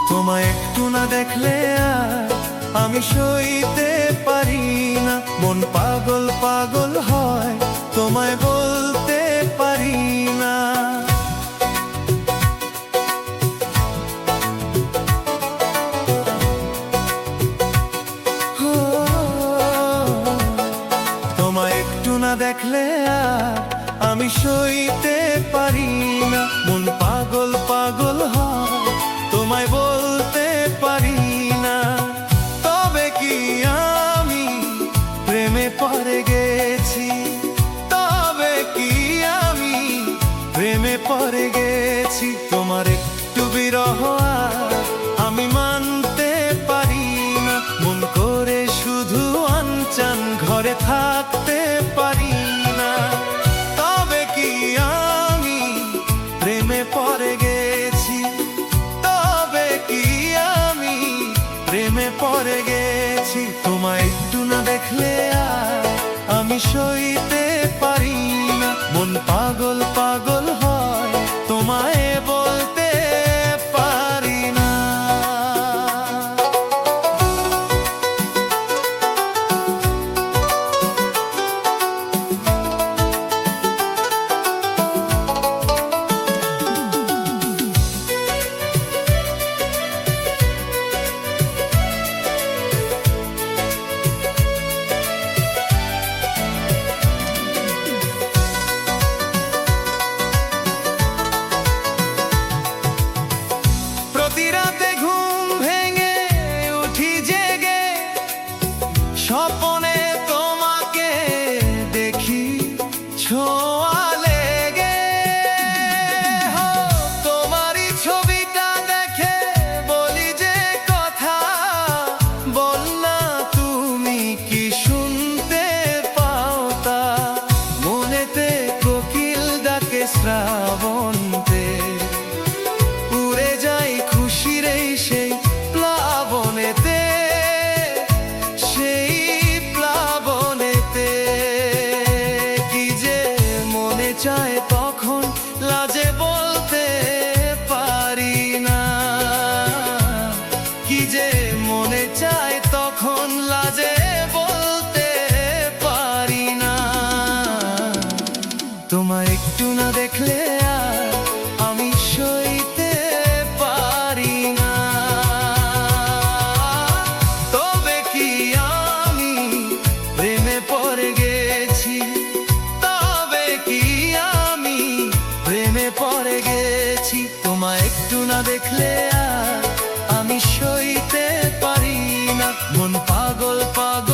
তোমায় একটু না দেখলে আর আমি সইতে পারি না। মন পাগল পাগল হয়, তোমায় বলতে পারি না। তোমায় একটু না দেখলে আর আমি সইতে পারি না। মন পাগল পাগল হয়, তোমায় বলতে পারি না। তবে কি আমি প্রেমে পড়ে গেছি, তবে কি আমি প্রেমে পড়ে গেছি। তোমার একটু বিরহ আর আমি মানতে পারি না। মন করে শুধু আনচান ঘরে থাকতে পারি না। তবে কি আমি প্রেমে পড়ে গেছি, তবে কি আমি প্রেমে পড়ে গেছি। তোমায় একটু না দেখলে আর আমি সইতে পারি না। মন পাগল পাগল হয়, তোমায় বলতে পারি না। প্রতি রাতে ঘুম ভেঙে উঠি জেগে, স্বপ্নে তোমাকে দেখি ছোঁয়া লেগে। তোমারই ছবিটা দেখে বলি যে কথা, বল না তুমি কি শুনতে পাও তা। মনেতে কোকিল ডাকে শ্রাবন্তে, উড়ে যাই খুশির এই সেই প্লাবনেতে, সেই প্লাবনেতে। কি যে মনে চায় তখন লাজে বলতে পারি না। কি যে মনে চায় তখন লাজে বলতে পারি না। তোমায় একটু না দেখলে আর আমি সইতে পারি না। তবে কি আমি প্রেমে পড়ে গেছি, তবে কি আমি প্রেমে পড়ে গেছি। তোমায় একটু না দেখলে আর আমি সইতে পারি না। মন পাগল পাগল